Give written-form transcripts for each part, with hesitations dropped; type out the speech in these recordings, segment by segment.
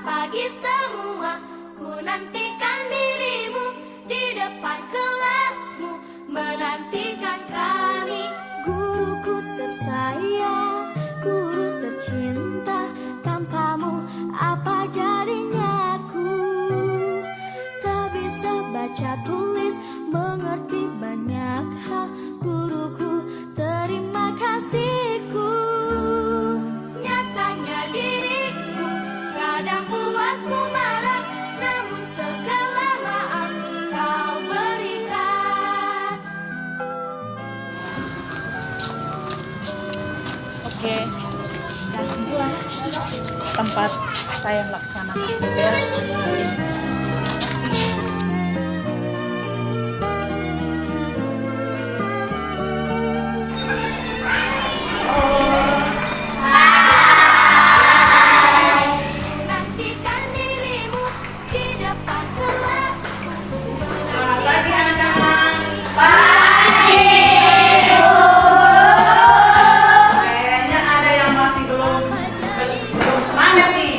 pagi semua, ku nantikan dirimu di depan kelasmu, menantikan kami. Guruku tersayang, guru tercinta, tanpamu apa jadinya aku? Tak bisa baca tulis, mengerti banyak hal. Guruku, terima kasihku. Nyatanya diriku kadang buatmu marah, namun segala maaf kau berikan. Oke, dan inilah tempat saya melaksanakan kuliah. Nantikan dirimu di depan kelasmu. Selamat pagi anak-anak. Kayaknya ada yang masih belum semangat nih.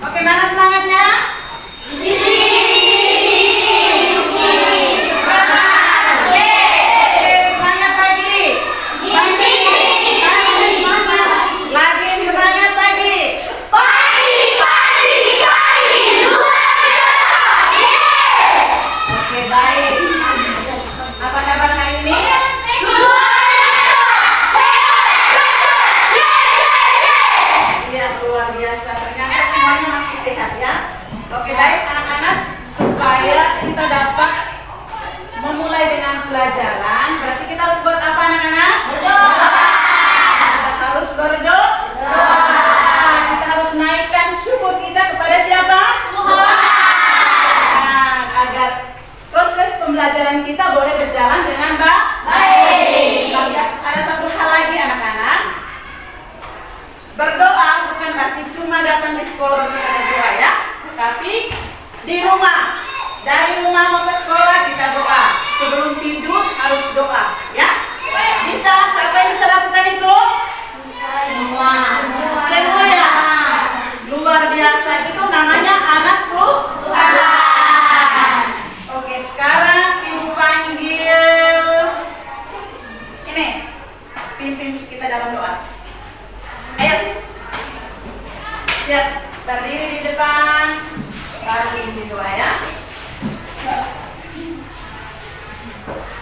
Oke, mana semangatnya? Oke, semangat lagi. Lagi semangat lagi. Oke, baik. Apa kabar hari ini? Iya, luar biasa. Ternyata semuanya masih sehat ya. Oke, baik anak-anak. Supaya kita dapat memulai dengan pelajaran, berarti kita harus buat apa anak-anak? Kita harus berdoa. Kita harus naikkan syukur kita kepada siapa? Agar proses pembelajaran kita boleh berjalan dengan baik. Tapi ada satu hal lagi anak-anak. Berdoa bukan berarti cuma datang di sekolah baru kita berdoa ya, tapi di rumah, dari rumah mau ke sekolah kita doa, sebelum tidur harus doa ya. Bisa? Siapa yang bisa lakukan itu? Semua ya. Luar biasa, itu namanya anak Tuhan. Oke, sekarang ibu panggil ini, pimpin kita dalam doa. Ayo, siap, berdiri di depan, lalu ini doa ya.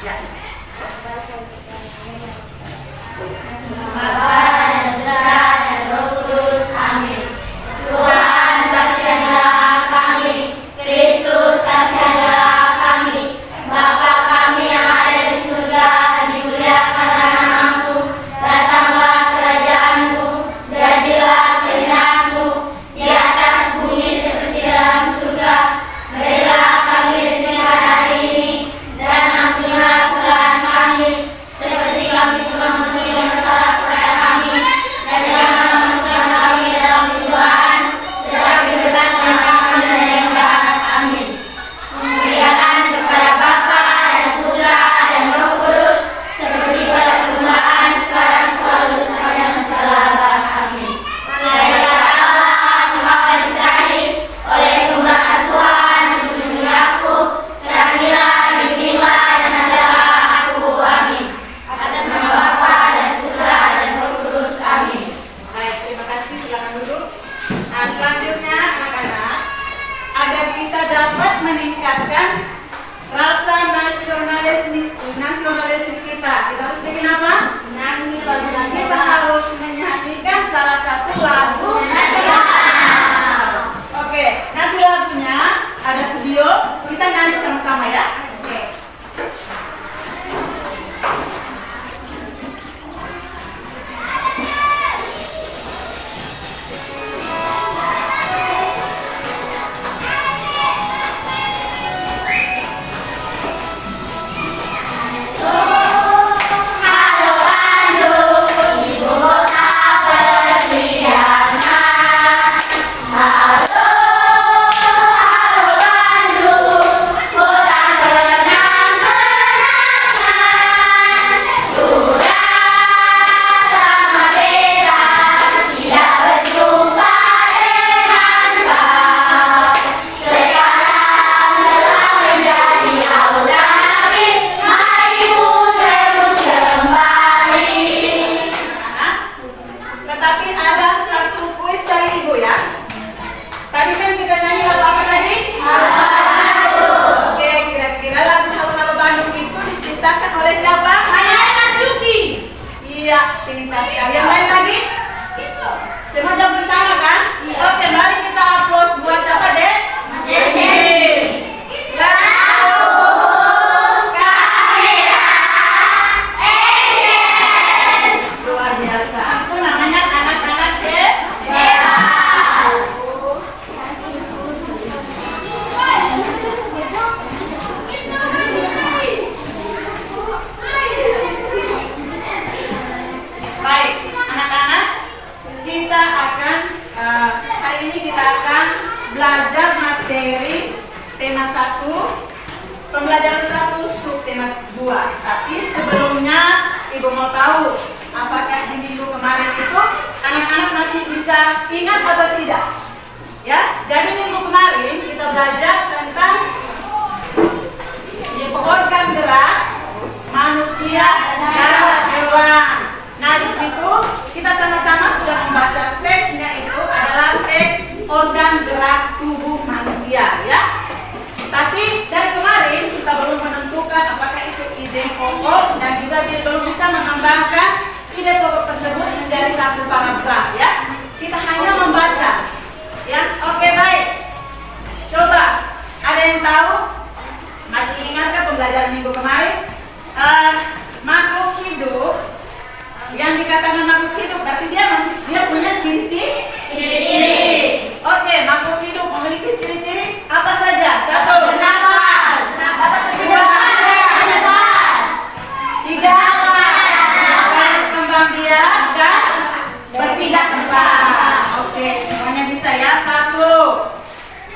Ya. Baik, terima kasih. Silakan duduk. Nah, selanjutnya anak-anak, agar kita dapat meningkatkan rasa nasionalisme kita harus bikin apa? Kita harus menyanyikan salah satu lagu nasional. Oke, nanti lagunya ada video, kita nyanyi sama-sama ya. Halo pembelajaran 1 subtema 2. Tapi sebelumnya Ibu mau tahu apakah di minggu kemarin itu anak-anak masih bisa ingat atau tidak? Ya, jadi minggu kemarin kita belajar tentang organ gerak manusia dan hewan. Nah, di situ kita sama-sama sudah membaca teksnya, itu adalah teks organ gerak tubuh manusia, ya. Tapi dari kemarin kita belum menentukan apakah itu ide pokok dan juga belum bisa mengembangkan ide pokok tersebut menjadi satu paragraf, ya. Kita hanya membaca, ya. Oke, baik. Coba, ada yang tahu? Masih ingatkah pembelajaran minggu kemarin? Makhluk hidup, yang dikatakan makhluk hidup berarti dia punya ciri-ciri. Oke, makhluk hidup memiliki ciri-ciri apa saja? 1. Bernafas. Dua. 3. Berkembang biak dan berpindah tempat. Oke, semuanya bisa ya. 1.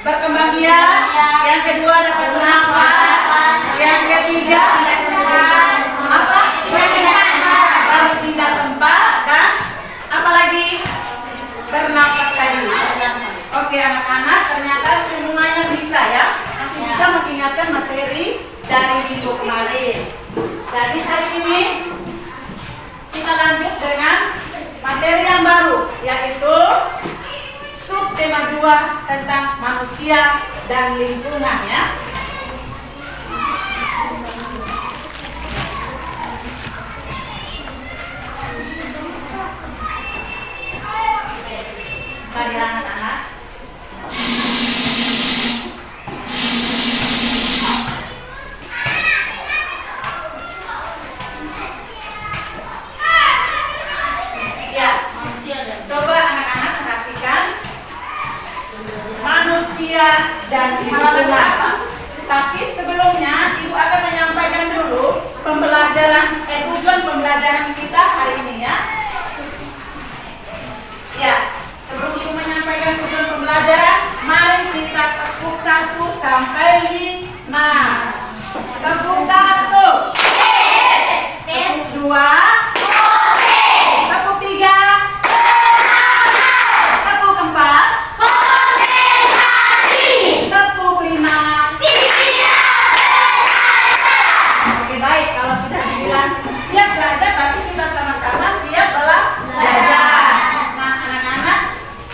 Berkembang biak. Yang kedua dapat bernafas. Yang ketiga apa? Berpindah tempat dan apa lagi? Bernafas tadi. Oke, anak-anak, ternyata semuanya bisa, ya. Masih bisa mengingatkan materi dari minggu kemarin. Jadi hari ini kita lanjut dengan materi yang baru, yaitu subtema 2 tentang manusia dan lingkungan, ya. Mari anak-anak. Ya, coba anak-anak perhatikan manusia dan lingkungan. Tapi sebelumnya Ibu akan menyampaikan dulu tujuan pembelajaran kita hari ini, ya. Ya, sebelum Ibu menyampaikan tujuan pembelajaran, mari kita tepuk 1 sampai 5. Tepuk 1. Tepuk 2. Tepuk 3. Tepuk 4. Tepuk 5. Oke, baik. Kalau sudah dibilang siap belajar, berarti kita sama-sama siap belajar. Nah, anak-anak,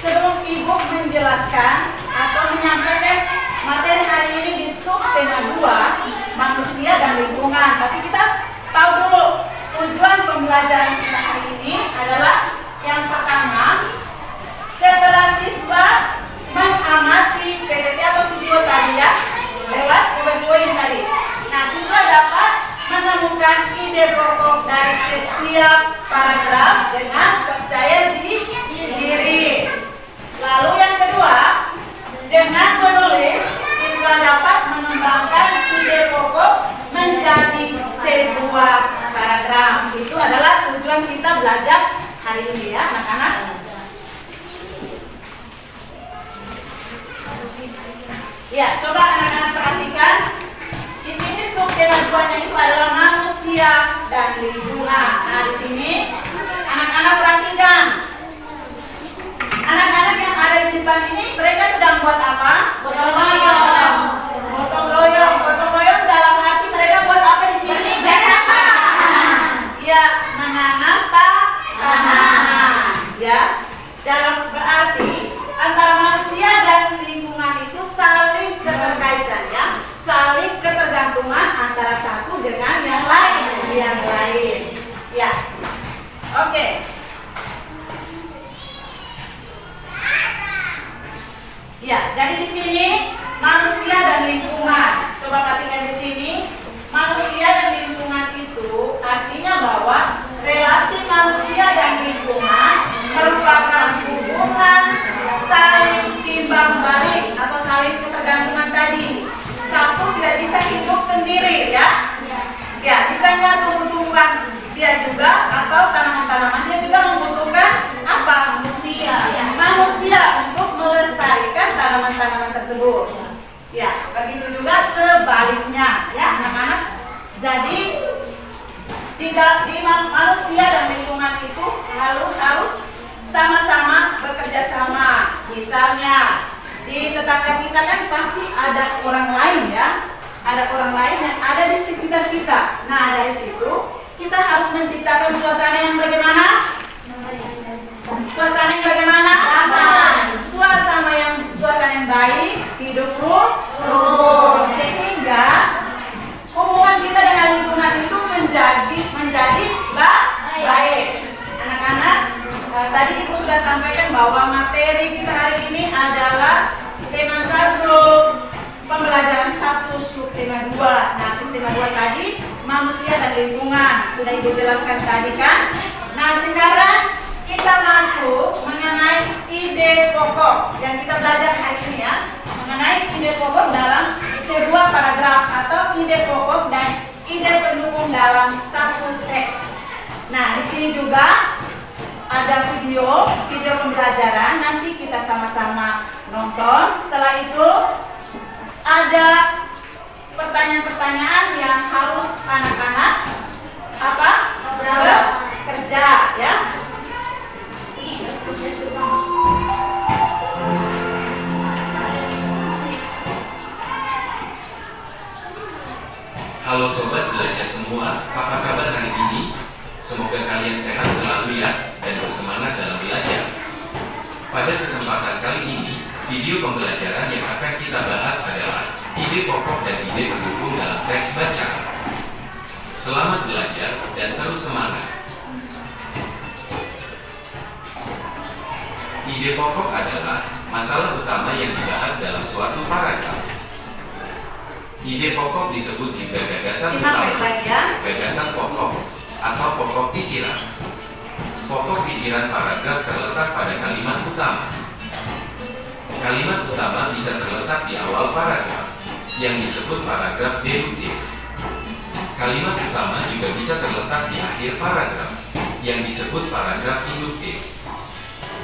sebelum Ibu menjelaskan atau menyampaikan materi hari ini di subtema 2 manusia dan lingkungan, tapi kita tahu dulu tujuan pembelajaran kita hari ini adalah yang pertama, setelah siswa mengamati PPT atau video tadi, ya, lewat poin-poin tadi. Nah, siswa dapat menemukan ide pokok dari setiap paragraf dengan percaya diri. Lalu yang kedua, dengan menulis, siswa dapat mengembangkan ide pokok menjadi sebuah paragraf. Itu adalah tujuan kita belajar hari ini, ya, anak-anak. Ya, coba anak-anak perhatikan. Di sini subtema 2-nya itu adalah manusia dan lingkungan. Nah, di sini anak-anak perhatikan. Anak-anak yang ada di depan ini, mereka sedang buat apa? Gotong royong. Gotong royong. Gotong royong dalam arti mereka buat apa di sini? Ya, menanam tanaman. Ya, dalam berarti antara manusia dan lingkungan itu saling keterkaitan, ya, saling ketergantungan antara satu dengan yang lain. Ya, oke. Ya, jadi di sini manusia dan lingkungan. Coba perhatikan di sini, manusia dan lingkungan itu artinya bahwa relasi manusia dan lingkungan merupakan hubungan saling timbang balik atau saling ketergantungan tadi. Satu tidak bisa hidup sendiri, ya. Ya, misalnya tumbuh-tumbuhan dia juga atau tanaman-tanaman dia juga membutuhkan apa? Manusia untuk melestarikan tanaman-tanaman tersebut. Ya, begitu juga sebaliknya, ya anak-anak. Jadi tidak di manusia dan lingkungan itu harus sama-sama bekerja sama. Misalnya di tetangga kita kan pasti ada orang lain ya, ada orang lain yang ada di sekitar kita. Nah dari situ kita harus menciptakan suasana yang bagaimana? Suasana yang bagaimana? Suasana yang baik, hidup rukun, sehingga hubungan kita dengan lingkungan itu menjadi baik. Anak-anak, tadi Ibu sudah sampaikan bahwa materi kita hari ini adalah tema 1, pembelajaran 1, subtema 2. Nah, subtema 2 tadi manusia dan lingkungan sudah Ibu jelaskan tadi kan. Nah, sekarang kita masuk mengenai ide pokok yang kita belajar hari ini ya, mengenai ide pokok dalam sebuah paragraf atau ide pokok dan ide pendukung dalam satu teks. Nah, di sini juga ada video pembelajaran, nanti kita sama-sama nonton. Setelah itu ada pertanyaan-pertanyaan yang harus anak-anak bekerja ya. Halo sobat belajar semua, apa kabar hari ini? Semoga kalian sehat selalu ya, dan bersemangat dalam belajar. Pada kesempatan kali ini, video pembelajaran yang akan kita bahas adalah ide pokok dan ide pendukung dalam teks bacaan. Selamat belajar dan terus semangat. Ide pokok adalah masalah utama yang dibahas dalam suatu paragraf. Ide pokok disebut juga gagasan utama, gagasan pokok, atau pokok pikiran. Pokok pikiran paragraf terletak pada kalimat utama. Kalimat utama bisa terletak di awal paragraf, yang disebut paragraf deduktif. Kalimat utama juga bisa terletak di akhir paragraf, yang disebut paragraf induktif.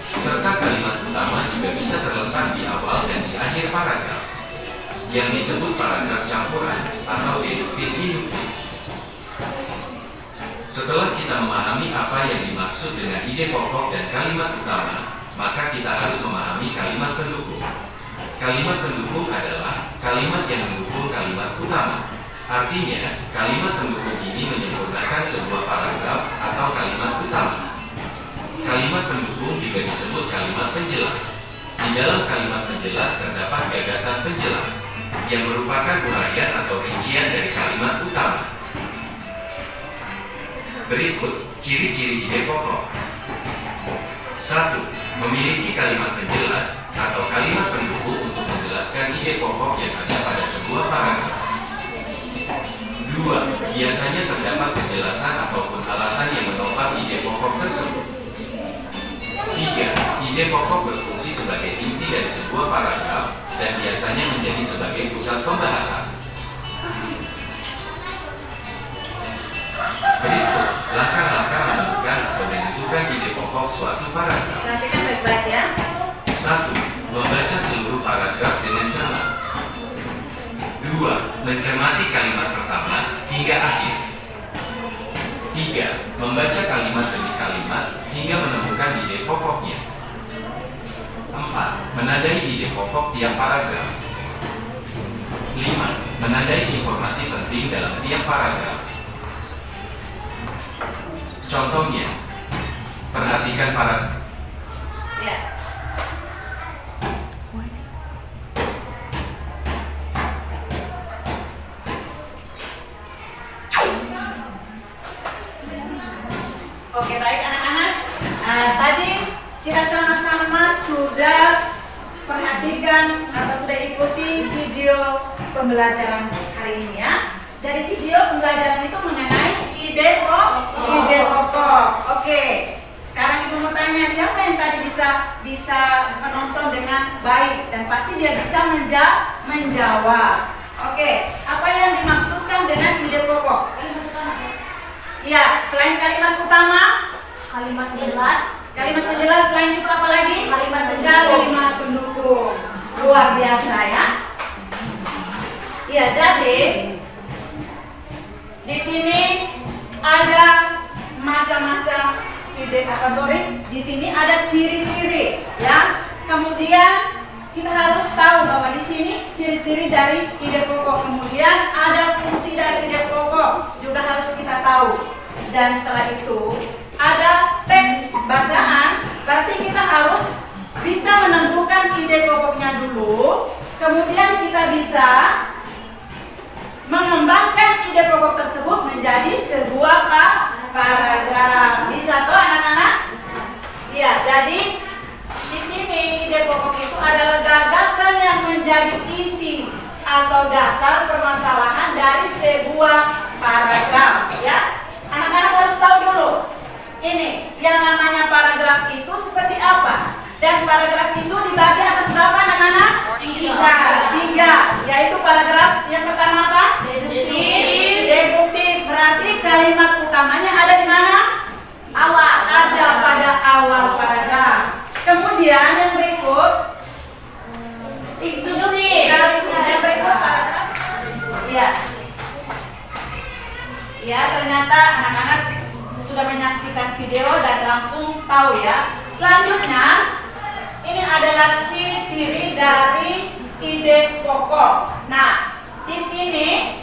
Serta kalimat utama juga bisa terletak di awal dan di akhir paragraf, yang disebut paragraf campuran atau deduktif-induktif. Setelah kita memahami apa yang dimaksud dengan ide pokok dan kalimat utama, maka kita harus memahami kalimat pendukung. Kalimat pendukung adalah kalimat yang mendukung kalimat utama. Artinya, kalimat pendukung ini menyempurnakan sebuah paragraf atau kalimat utama. Kalimat pendukung juga disebut kalimat penjelas. Di dalam kalimat penjelas terdapat gagasan penjelas, yang merupakan uraian atau rincian dari kalimat utama. Berikut ciri-ciri ide pokok. 1. Memiliki kalimat penjelas atau kalimat pendukung untuk menjelaskan ide pokok yang ada pada sebuah paragraf. 2. Biasanya terdapat penjelasan ataupun alasan yang menopang ide pokok tersebut. 3. Ide pokok berfungsi sebagai inti dari sebuah paragraf dan biasanya menjadi sebagai pusat pembahasan. Berikut langkah-langkah menemukan atau menentukan ide pokok suatu paragraf. Perhatikan baik-baik ya. 1. Membaca seluruh paragraf dengan cermat. 2. Mencermati kalimat pertama hingga akhir. 3. Membaca kalimat demi kalimat hingga menemukan ide pokoknya. 4. Menandai ide pokok tiap paragraf. 5. Menandai informasi penting dalam tiap paragraf. Contohnya, perhatikan paragraf. Ya. Oke, baik anak-anak. Tadi kita sama-sama sudah perhatikan atau sudah ikuti video pembelajaran hari ini ya. Jadi video pembelajaran itu mengenai ide pokok. Oke. Sekarang Ibu mau tanya, siapa yang tadi bisa menonton dengan baik dan pasti dia bisa menjawab. Oke, apa yang dimaksudkan dengan ide pokok? Ya, selain kalimat utama, Kalimat jelas. kalimat penjelas, selain itu apa lagi? Kalimat pendukung. Kalimat pendukung. Luar biasa ya. Ya, jadi di sini ada macam-macam di sini ada ciri-ciri ya. Kemudian kita harus tahu bahwa di sini ciri-ciri dari ide pokok. Kemudian ada fungsi dari ide pokok juga harus kita tahu. Dan setelah itu ada teks bacaan. Berarti kita harus bisa menentukan ide pokoknya dulu. Kemudian kita bisa mengembangkan ide pokok tersebut menjadi sebuah paragraf. Bisa tuh anak-anak? Iya, jadi di sini ide pokok itu adalah gagasan yang menjadi inti atau dasar permasalahan dari sebuah paragraf, ya. Anak-anak harus tahu dulu. Ini yang namanya paragraf itu seperti apa? Dan paragraf itu dibagi atas berapa anak-anak? 3. Yaitu paragraf yang pertama apa? Deduktif. Berarti kalimat utamanya ada di mana? Awal. Ada pada awal paragraf. Kemudian yang berikut yang berikut paragraf. Iya. Ya, ternyata anak-anak sudah menyaksikan video dan langsung tahu ya. Selanjutnya ini adalah ciri-ciri dari ide pokok. Nah, di sini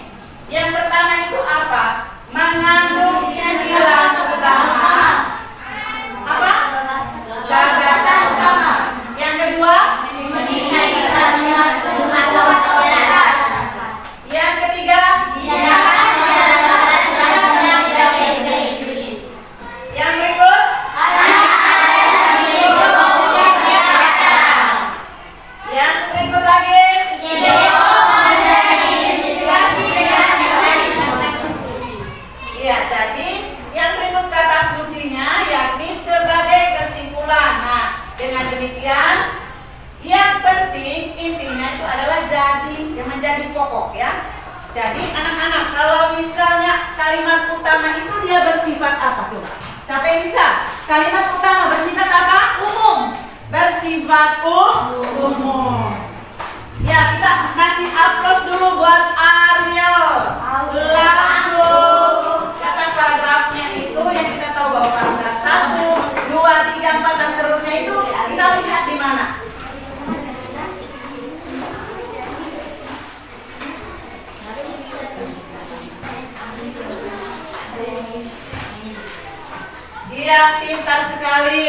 yang pertama itu apa? Mengandung pikiran utama. Apa? Gagasan utama. Yang kedua? Yang ketiga? Yang berikut? Yang berikut lagi? Iya, jadi yang berikut kata kuncinya yakni sebagai kesimpulan. Nah, dengan demikian yang penting intinya itu adalah jadi yang menjadi pokok ya. Jadi anak-anak kalau misalnya kalimat utama itu dia bersifat apa coba? Siapa yang bisa? Kalimat utama bersifat apa? Umum. Bersifat umum. Ya, kita kasih aplaus dulu buat Ariel. Lalu kata paragrafnya itu yang kita tahu bahwa paragraf 1, 2, 3, 4 dan seterusnya itu kita lihat di mana? Dia pintar sekali.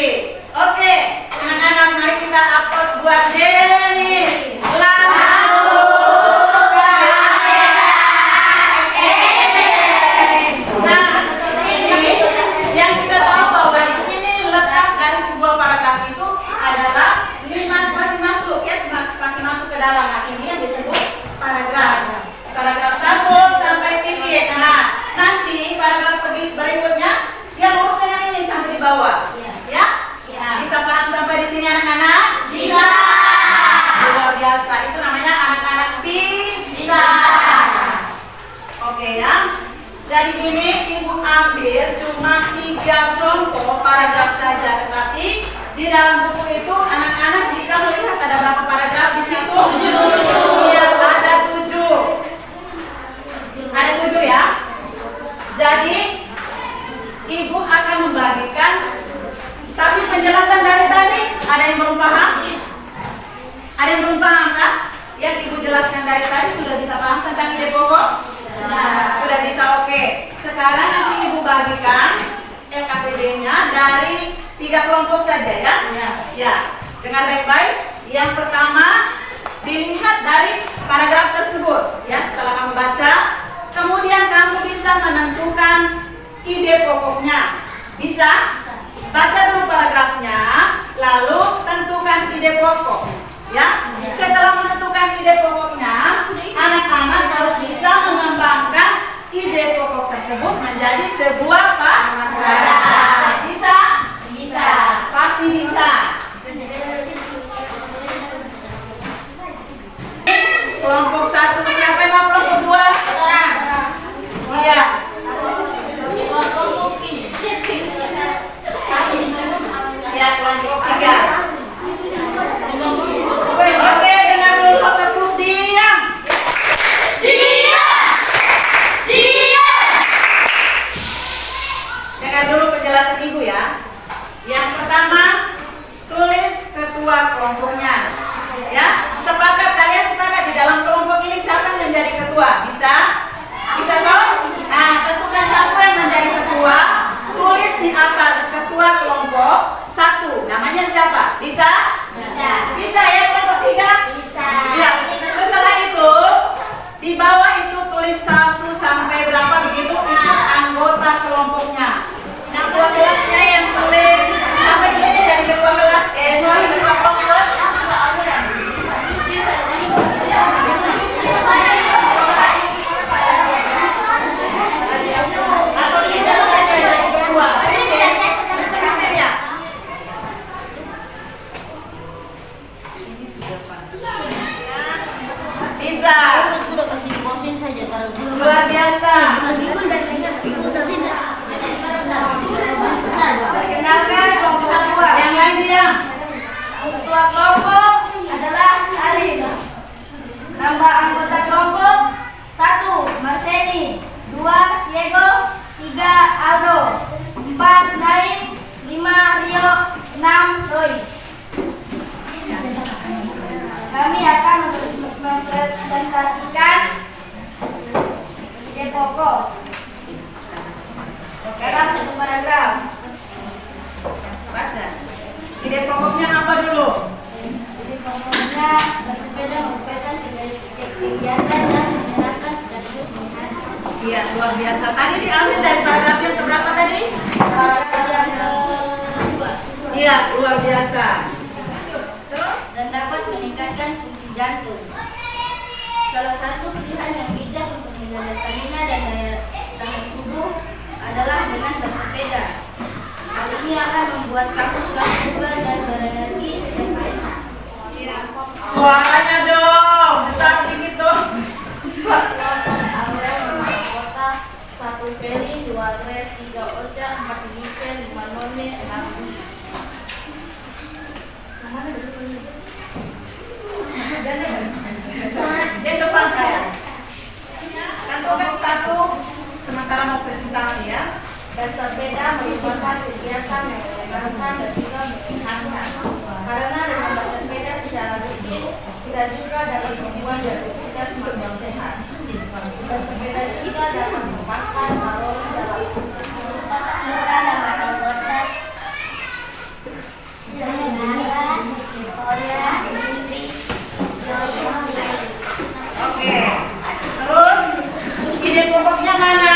Oke, anak-anak mari kita aplaus buat Denis. Lalu nah, ini yang kita tahu bahwa di sini letak dari sebuah paragraf itu adalah 5 spasi masuk ya, spasi masuk ke dalam. Nah, ini yang disebut paragraf. Paragraf 1 sampai titik. Nah, nanti paragraf berikutnya dia lurus dengan ini sampai di bawah. Ya? Bisa paham sampai di sini anak-anak? Bisa. Luar biasa. Itu namanya anak-anak pintar. Oke ya. Jadi ini ibu ambil cuma 3 contoh paragraf saja, tetapi di dalam buku itu anak-anak bisa melihat ada berapa paragraf di situ? 7. Iya, ada 7. Ada 7 ya. Jadi ibu akan membagikan, tapi penjelasan dari tadi ada yang belum paham? Ada yang belum paham kan? Yang ibu jelaskan dari tadi sudah bisa paham tentang ide pokok? Sudah bisa, oke. Sekarang nanti ibu bagikan LKPD-nya dari 3 kelompok saja ya? Ya. Dengar baik-baik. Yang pertama dilihat dari paragraf tersebut ya. Setelah kamu baca, kemudian kamu bisa menentukan ide pokoknya. Bisa? Baca dulu paragrafnya, lalu tentukan ide pokok. Ya. Setelah menentukan ide pokoknya, anak-anak harus bisa mengembangkan ide pokok tersebut menjadi sebuah paragraf. Bisa? Bisa. Pasti bisa. Kelompok 1 siapa yang mau kelompok 2? Iya. Ya, kelompok 3. Oke, dengar dulu, tepuk diam. Di bawah itu tulis 1 sampai berapa begitu, itu anggota kelompoknya. Nah, ketua kelasnya yang tulis sampai di sini jadi ketua kelas. Sorry, ketua kelompok. Atau tidak saja jadi ketua. Kristen ya? Bisa. Sudah kasih posin saja taruh dulu. Luar biasa. Perkenalkan kelompok ketua. Yang lain dia. Ketua kelompok adalah Arif. Nama anggota kelompok 1. Marseni, 2. Diego, 3. Aldo, 4. Naim, 5. Rio, 6. Roy. Kami akan mempresentasikan ide pokok dalam satu paragraf. Baca. Ide pokoknya apa dulu? Ide pokoknya bersepeda merupakan kegiatan yang menyenangkan sekaligus menyenangkan. Iya, luar biasa. Tadi diambil dari paragraf yang keberapa tadi? Paragraf yang kedua. Iya, luar biasa. Terus? Dan dapat meningkatkan fungsi jantung. Salah satu pilihan yang bijak untuk menjaga stamina dan daya tahan tubuh adalah dengan bersepeda. Hal ini akan membuat kamu selalu bugar dan berenergi setiap hari. Iya. Suaranya dong, besar dikit dong. Ketua kelompok Aurel 5 kota, 1 Peri, 2 Res, 3 Ocha, 4 Jennifer, 5 None, 6 Budi. Yang depan saya. Kan topik 1 sementara mau presentasi ya. Bersepeda merupakan kegiatan yang menyenangkan dan juga menyenangkan. Karena dengan bersepeda secara rutin, kita juga dapat membuat tubuh kita semakin sehat. Bersepeda juga dapat membakar kalori dalam tubuh kita dan anggota Oke. Terus ide pokoknya mana?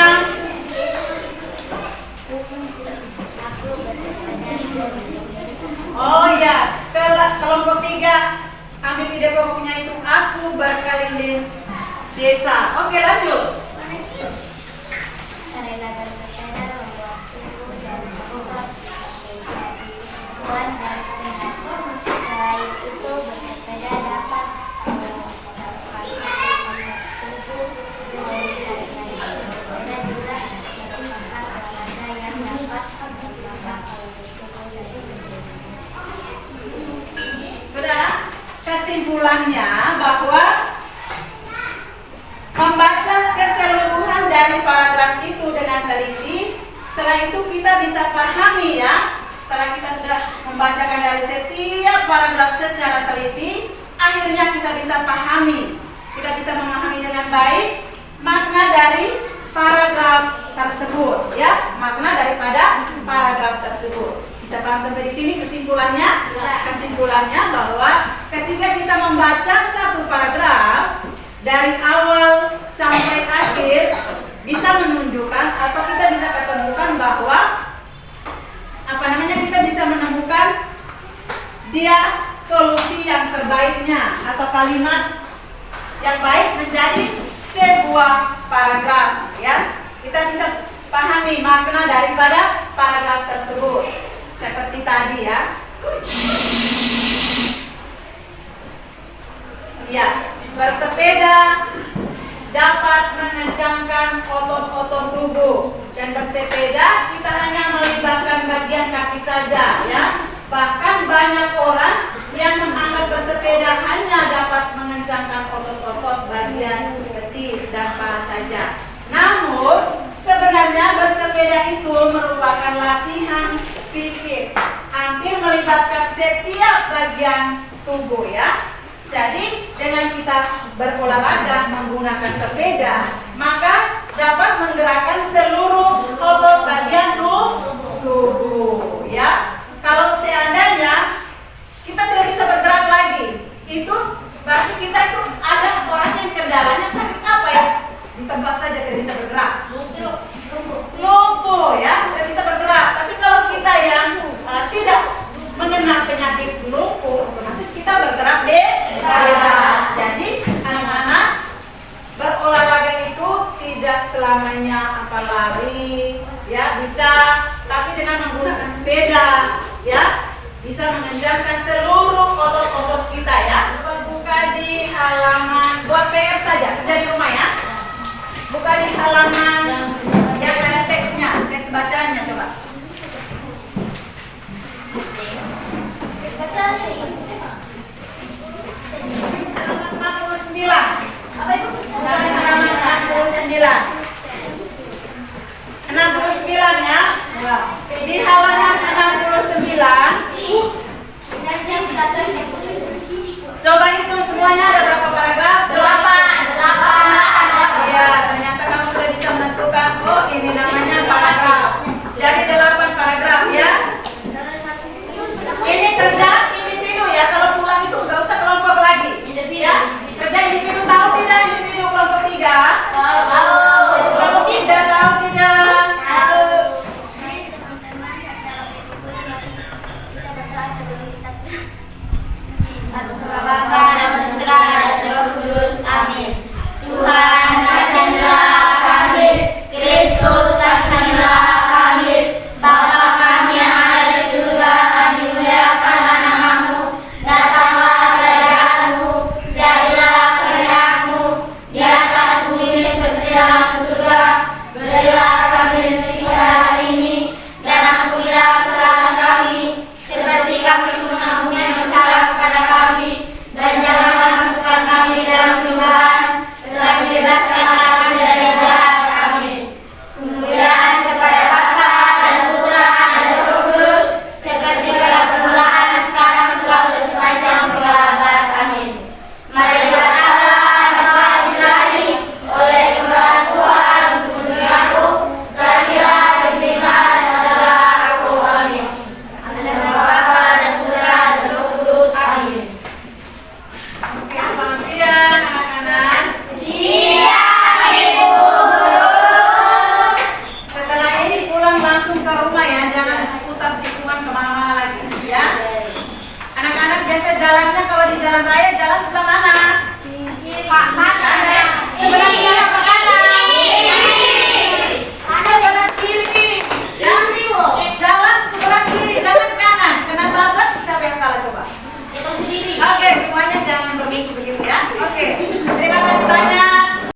Oh iya, kelompok 3 ambil ide pokoknya itu aku berkeliling desa. Oke, lanjut. Sarana bersepeda membuat tubuh dan otot menjadi kuat dan sehat. Selain itu, bersepeda dapat mencapai tubuh melalui lari. Bersepeda juga merupakan olahraga yang dapat membangun tubuh dari Saudara, kesimpulannya bahwa membaca keseluruhan dari paragraf itu dengan teliti, setelah itu kita bisa pahami ya. Setelah kita sudah membacakan dari setiap paragraf secara teliti, akhirnya kita bisa pahami. Kita bisa memahami dengan baik makna dari paragraf tersebut ya, makna daripada paragraf tersebut. Bisa paham sampai di sini kesimpulannya? Kesimpulannya bahwa ketika kita membaca satu paragraf dari awal sampai akhir bisa menunjukkan atau kita bisa ketemukan bahwa kita bisa menemukan dia solusi yang terbaiknya atau kalimat yang baik menjadi sebuah paragraf ya. Kita bisa pahami makna daripada paragraf tersebut seperti tadi ya. Ya, bersepeda dapat mengencangkan otot-otot tubuh, dan bersepeda kita hanya melibatkan bagian kaki saja ya. Bahkan banyak orang yang menganggap bersepeda hanya dapat mengencangkan otot-otot bagian betis dan paha saja. Namun sebenarnya bersepeda itu merupakan latihan fisik, hampir melibatkan setiap bagian tubuh ya. Jadi dengan kita berolahraga menggunakan sepeda, maka dapat menggerakkan seluruh otot bagian tubuh ya. Kalau seandainya kita tidak bisa bergerak lagi, itu berarti kita itu ada orang yang kendalanya sakit apa umpamanya apa lari, ya bisa, tapi dengan menggunakan sepeda, ya bisa mengenjamkan seluruh otot-otot kita ya. Coba buka di halaman, buat PR saja, kerja di rumah ya. Buka di halaman yang ada teksnya, teks bacanya coba. Halaman 69. Buka di halaman 69. 69 ya. Di halaman 69 coba hitung semuanya ada berapa paragraf? 8. Iya, ternyata kamu sudah bisa menentukan, oh ini namanya paragraf. Jadi 8 paragraf ya. Ini kerja individu ya, kalau pulang itu nggak usah kelompok lagi. Ya, kerja individu tahu tidak individu kelompok 3? Kelompok 3 tahu tidak? Bapa dan Putra dan Roh Kudus. Amin. Tuhan